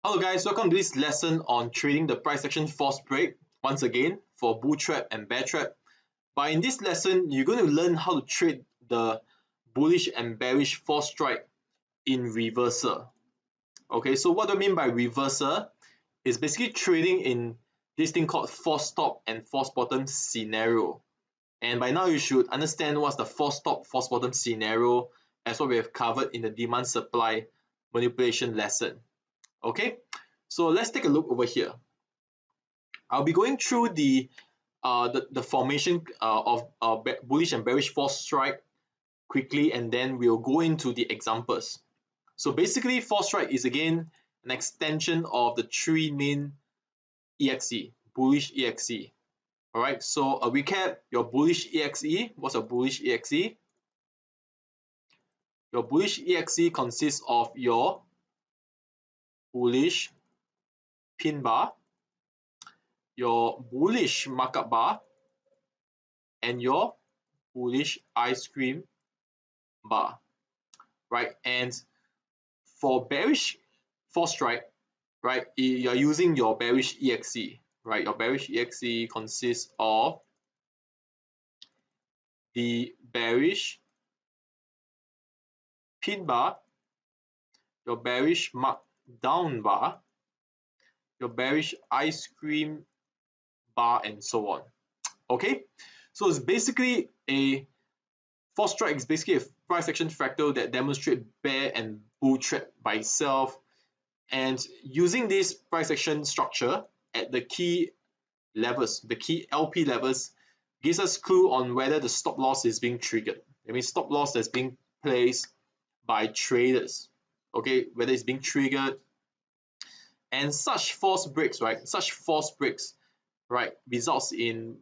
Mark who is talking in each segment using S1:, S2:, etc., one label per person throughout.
S1: Hello guys, welcome to this lesson on trading the price action force break once again for bull trap and bear trap. But in this lesson, you're going to learn how to trade the bullish and bearish force strike in reversal. Okay, so what do I mean by reversal? It's basically trading in this thing called force top and force bottom scenario. And by now you should understand what's the force top, force bottom scenario as what we have covered in the demand supply manipulation lesson. Okay, so let's take a look over here. I'll be going through the formation of bullish and bearish force strike quickly, and then we'll go into the examples. So basically, force strike is again an extension of the three main EXE, bullish EXE. All right, so a recap: your bullish EXE. What's a bullish EXE? Your bullish EXE consists of your bullish pin bar, your bullish markup bar, and your bullish ice cream bar, right? And for bearish force strike, right, you're using your bearish EXE, right? Your bearish EXE consists of the bearish pin bar, your bearish mark down bar, your bearish ice cream bar, and so on. Okay, so it's basically a force strike is basically a price action fractal that demonstrates bear and bull trap by itself. And using this price action structure at the key levels, the key LP levels, gives us clue on whether the stop loss is being triggered. That means stop loss that's being placed by traders. Okay, whether it's being triggered. And such force breaks, right? Such force breaks, right, results in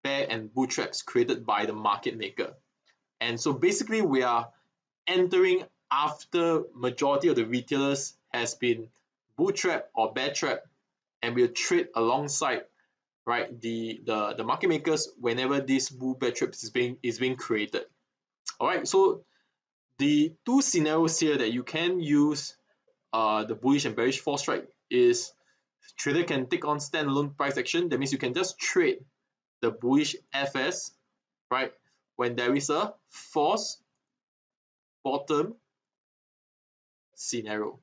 S1: bear and bull traps created by the market maker. And so basically we are entering after majority of the retailers has been bull trap or bear trap, and we'll trade alongside, right, the market makers whenever this bull bear trap is being created. All right, so the two scenarios here that you can use the bullish and bearish force strike is trader can take on standalone price action. That means you can just trade the bullish FS, right, when there is a force bottom scenario.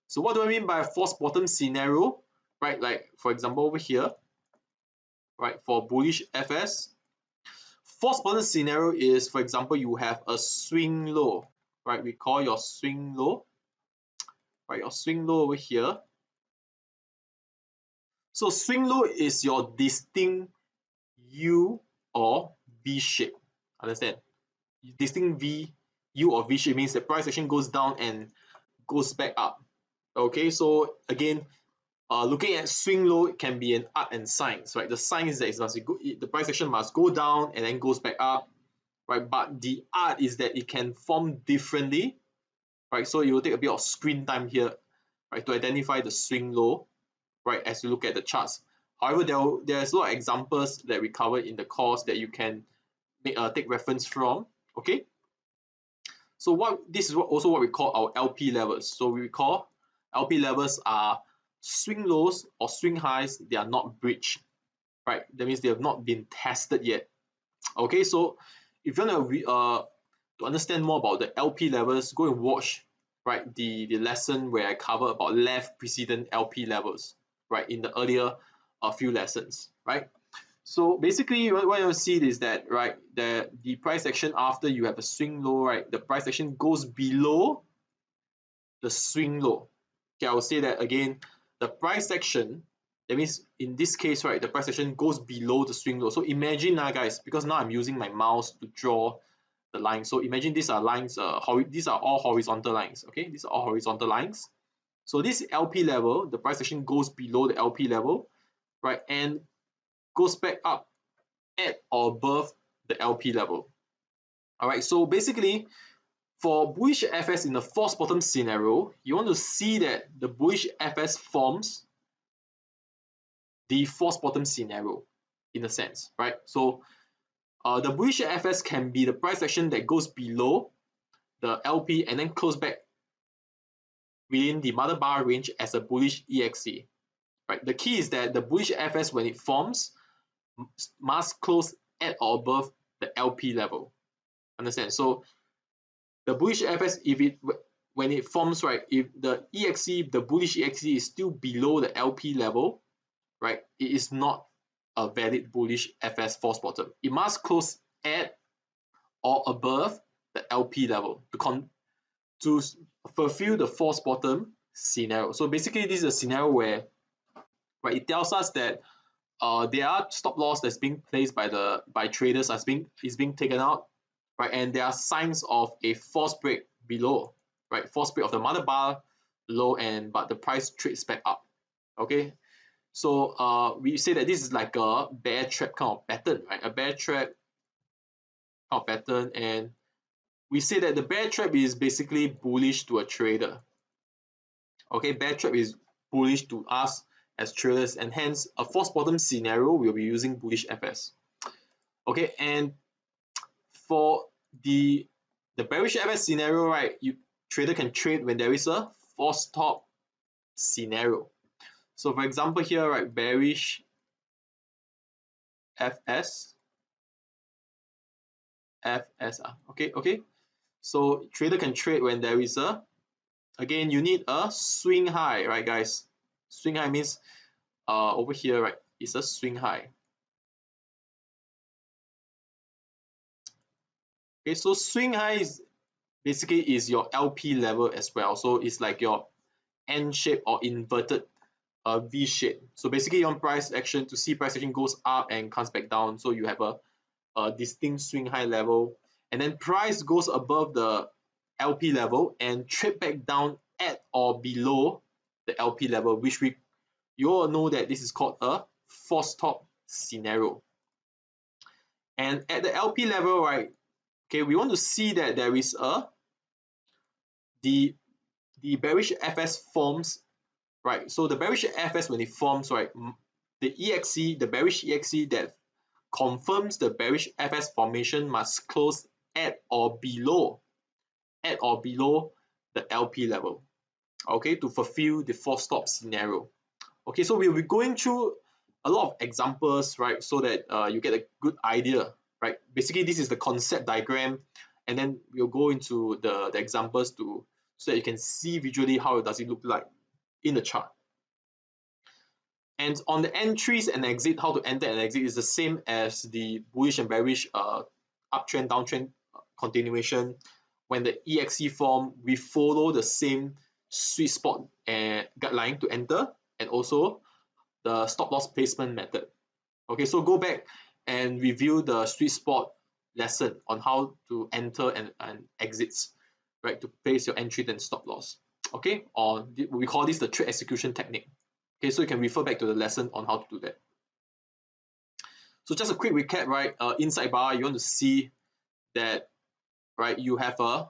S1: So what do I mean by a force bottom scenario? Right, like for example over here, right, for bullish FS, force bottom scenario is, for example, you have a swing low, right? We call your swing low, right? Your swing low over here. So swing low is your distinct U or V shape. Understand? Distinct V, U or V shape means the price action goes down and goes back up. Okay, so again, looking at swing low can be an art and science, right? The science is that it must be good, the price action must go down and then goes back up, right? But the art is that it can form differently, right? So it will take a bit of screen time here, right, to identify the swing low, right, as you look at the charts. However, there's a lot of examples that we covered in the course that you can take reference from. Okay, so this is also what we call our LP levels. So we call LP levels are swing lows or swing highs. They are not breached, right? That means they have not been tested yet. Okay, so if you want to understand more about the LP levels, go and watch, right, the lesson where I cover about left precedent LP levels, right, in the earlier few lessons, right? So basically what you'll see is that, right, the price action after you have a swing low, right, the price action goes below the swing low. Okay, I will say that again, the price action, that means in this case, right, the price action goes below the swing low. So imagine now, guys, because now I'm using my mouse to draw the line. So imagine these are lines, these are all horizontal lines. Okay, these are all horizontal lines. So this LP level, the price action goes below the LP level, right, and goes back up at or above the LP level. All right, so basically for bullish FS in the force bottom scenario, you want to see that the bullish FS forms the force bottom scenario in a sense, right? So the bullish FS can be the price action that goes below the LP and then close back within the mother bar range as a bullish EXE. Right? The key is that the bullish FS, when it forms, must close at or above the LP level. Understand? So the bullish FS, when it forms, right, if the EXE, the bullish EXE is still below the LP level, right, it is not a valid bullish FS false bottom. It must close at or above the LP level to fulfill the false bottom scenario. So basically, this is a scenario where, right, it tells us that there are stop loss that's being placed by traders is being taken out, right, and there are signs of a false break below, right, false break of the mother bar low, and but the price trades back up. Okay, so we say that this is like a bear trap kind of pattern, right, a bear trap kind of pattern, and we say that the bear trap is basically bullish to a trader. Okay, bear trap is bullish to us as traders, and hence a false bottom scenario we'll be using bullish FS. Okay, and for the bearish FS scenario, right, trader can trade when there is a false top scenario. So for example here, right, bearish FS, okay. So trader can trade when there is a, again, you need a swing high, right, guys? Swing high means over here, right, is a swing high. Okay, so swing high is basically is your LP level as well. So it's like your N shape or inverted V shape. So basically you want price action to see price action goes up and comes back down. So you have a distinct swing high level, and then price goes above the LP level and trade back down at or below the LP level, which you all know that this is called a false top scenario. And at the LP level, right, okay, we want to see that there is the bearish FS forms, right? So the bearish FS, when it forms, right, the EXE, the bearish EXE that confirms the bearish FS formation must close at or below the LP level, okay, to fulfill the false stop scenario. Okay, so we'll be going through a lot of examples, right, so that you get a good idea, right? Basically, this is the concept diagram, and then we'll go into the examples so that you can see visually how does it look like in the chart. And on the entries and exit, how to enter and exit is the same as the bullish and bearish uptrend, downtrend continuation. When the EXE form, we follow the same sweet spot and guideline to enter, and also the stop loss placement method. Okay, so go back and review the sweet spot lesson on how to enter and exits, right, to place your entry and stop loss. Okay, or we call this the trade execution technique. Okay, so you can refer back to the lesson on how to do that. So just a quick recap, right? Inside bar, you want to see that, right, you have a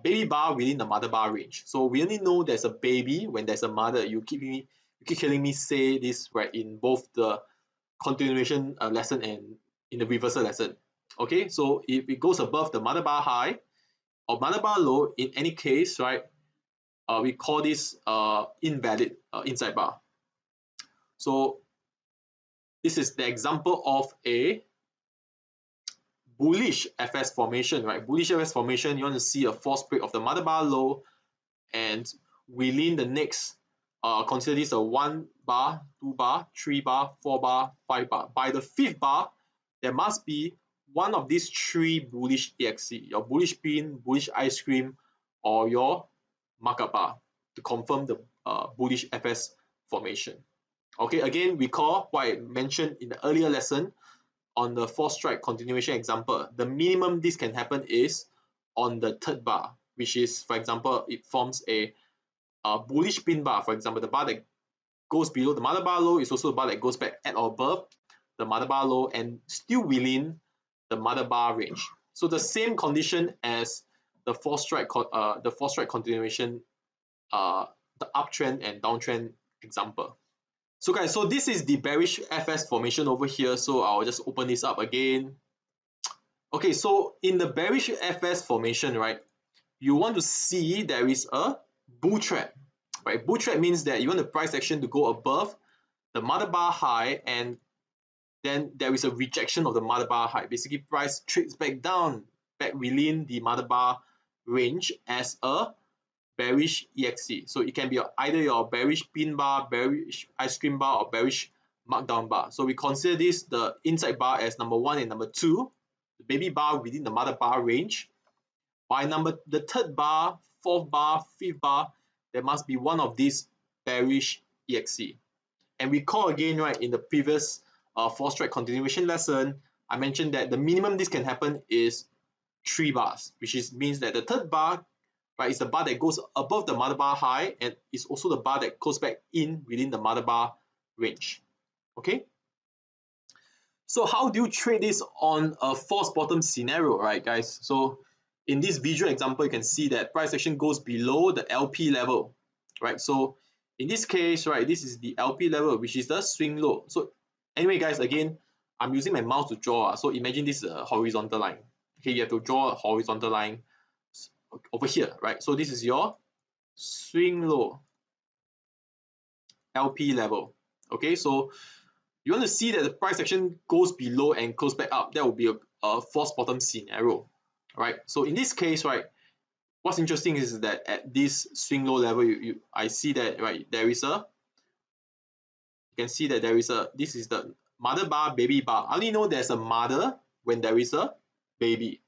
S1: baby bar within the mother bar range. So we only know there's a baby when there's a mother. You keep hearing me say this, right, in both the continuation lesson and in the reversal lesson. Okay, so if it goes above the mother bar high or mother bar low, in any case, right, we call this invalid inside bar. So this is the example of a bullish FS formation, right? Bullish FS formation, you want to see a false break of the mother bar low, and within the next, consider this a 1 bar, 2 bar, 3 bar, 4 bar, 5 bar. By the 5th bar, there must be one of these 3 bullish EXE, your bullish pin, bullish ice cream, or your markup bar to confirm the bullish FS formation. Okay, again, recall what I mentioned in the earlier lesson on the 4 strike continuation example. The minimum this can happen is on the 3rd bar, which is, for example, it forms a bullish pin bar. For example, the bar that goes below the mother bar low is also a bar that goes back at or above the mother bar low and still within the mother bar range. So the same condition as the 4 strike continuation, the uptrend and downtrend example. So guys, so this is the bearish FS formation over here. So I'll just open this up again. Okay, so in the bearish FS formation, right, you want to see there is a bull trap, right? Bull trap means that you want the price action to go above the mother bar high, and then there is a rejection of the mother bar high. Basically, price trades back down, back within the mother bar range as a bearish EXE. So it can be either your bearish pin bar, bearish ice cream bar, or bearish markdown bar. So we consider this the inside bar as number 1 and number 2, the baby bar within the mother bar range. By the third bar, fourth bar, fifth bar, there must be one of these bearish EXE. And recall again, right, in the previous 4-strike continuation lesson, I mentioned that the minimum this can happen is 3 bars, which means that the third bar, right, is the bar that goes above the mother bar high and is also the bar that goes back in within the mother bar range. Okay. So how do you trade this on a false bottom scenario, right, guys? So in this visual example, you can see that price action goes below the LP level, right? So in this case, right, this is the LP level, which is the swing low. So anyway, guys, again, I'm using my mouse to draw. So imagine this is a horizontal line. Okay, you have to draw a horizontal line over here, right? So this is your swing low LP level. Okay, so you want to see that the price action goes below and goes back up. That will be a false bottom scenario, right? So in this case, right, what's interesting is that at this swing low level, I see that, right, there is a, you can see that there is a, this is the mother bar, baby bar. I only know there's a mother when there is a baby.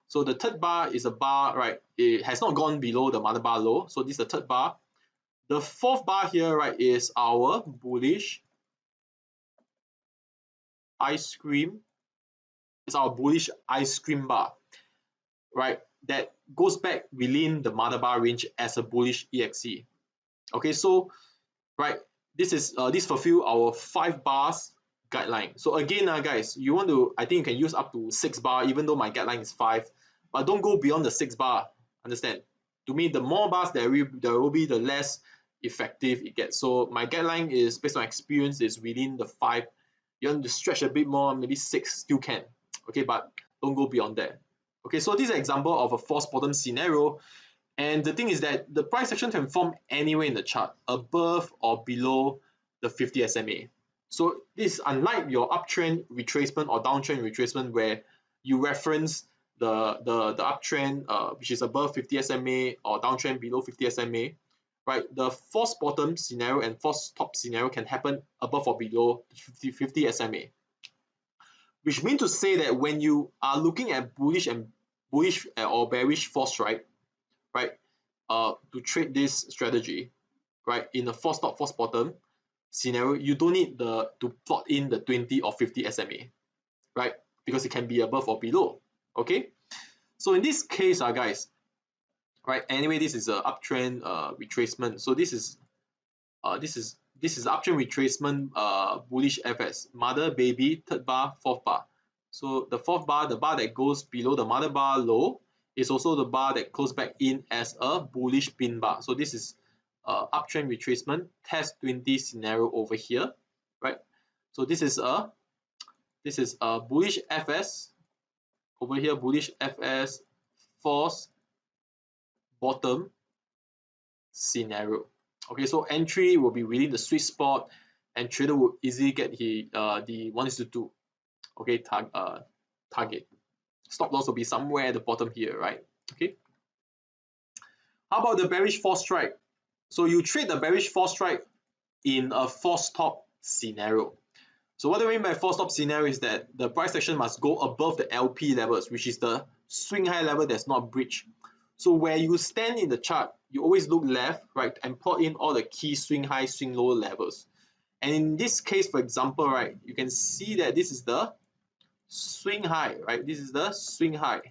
S1: So the third bar is a bar, right, it has not gone below the mother bar low. So this is the third bar. The fourth bar here, right, is our bullish ice cream. It's our bullish ice cream bar, right, that goes back within the mother bar range as a bullish EXE. Okay, so right, this fulfill our 5 bars guideline. So again, guys, you want to, I think you can use up to 6 bar, even though my guideline is 5, but don't go beyond the 6 bar. Understand? To me, the more bars there will be, the less effective it gets. So my guideline is based on experience is within the 5. You want to stretch a bit more, maybe 6 still can. Okay, but don't go beyond that. Okay, so this is an example of a false bottom scenario. And the thing is that the price action can form anywhere in the chart, above or below the 50 SMA. So this is unlike your uptrend retracement or downtrend retracement where you reference the uptrend which is above 50 SMA or downtrend below 50 SMA, right? The false bottom scenario and false top scenario can happen above or below 50 SMA. Which means to say that when you are looking at bullish or bearish false strike, right, to trade this strategy, right, in a false top, false bottom scenario, you don't need to plot in the 20 or 50 SMA, right, because it can be above or below. Okay, so in this case, guys, right, anyway, this is a uptrend retracement. So this is uptrend retracement bullish FS, mother, baby, third bar, fourth bar. So the fourth bar, the bar that goes below the mother bar low, is also the bar that goes back in as a bullish pin bar. So this is uptrend retracement test 20 scenario over here, right? So this is a bullish FS over here, bullish FS false bottom scenario. Okay, so entry will be within the sweet spot, and trader will easily get the 1:2, okay, target. Stop loss will be somewhere at the bottom here, right? Okay. How about the bearish false strike? So you trade the bearish false strike in a false top scenario. So what do I mean by false top scenario is that the price action must go above the LP levels, which is the swing high level that's not breached. So where you stand in the chart, you always look left, right, and plot in all the key swing high, swing low levels. And in this case, for example, right, you can see that this is the swing high, right? This is the swing high.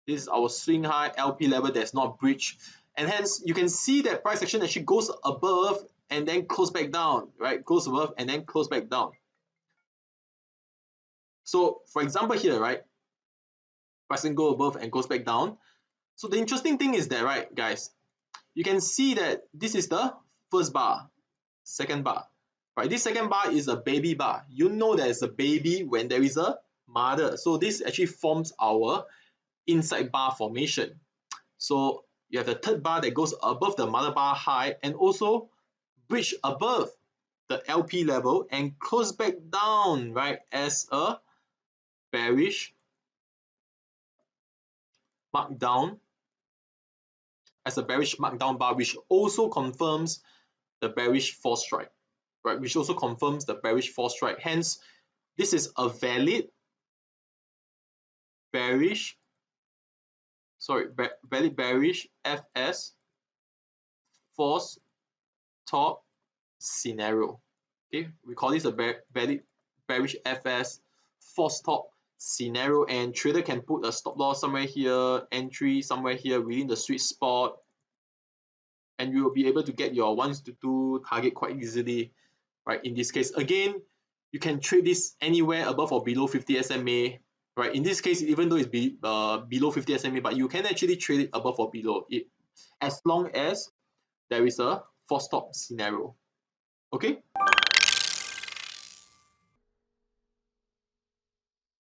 S1: This is our swing high LP level that's not breached. And hence, you can see that price action actually goes above and then close back down, right? Goes above and then close back down. So, for example here, right, pricing go above and goes back down. So the interesting thing is that, right, guys, you can see that this is the first bar, second bar, right? This second bar is a baby bar. You know there is a baby when there is a mother. So this actually forms our inside bar formation. So you have the third bar that goes above the mother bar high and also breach above the LP level and close back down, right, as a bearish markdown, bar, which also confirms the bearish false strike, right? Which also confirms the bearish false strike. Hence, this is a valid bearish, valid bearish FS false top scenario. Okay, we call this a valid bearish FS false top scenario, and trader can put a stop loss somewhere here, entry somewhere here within the sweet spot, and you will be able to get your 1 to 2 target quite easily, right? In this case, again, you can trade this anywhere above or below 50 SMA, right? In this case, even though it's below 50 SMA, but you can actually trade it above or below it, as long as there is a false stop scenario. Okay.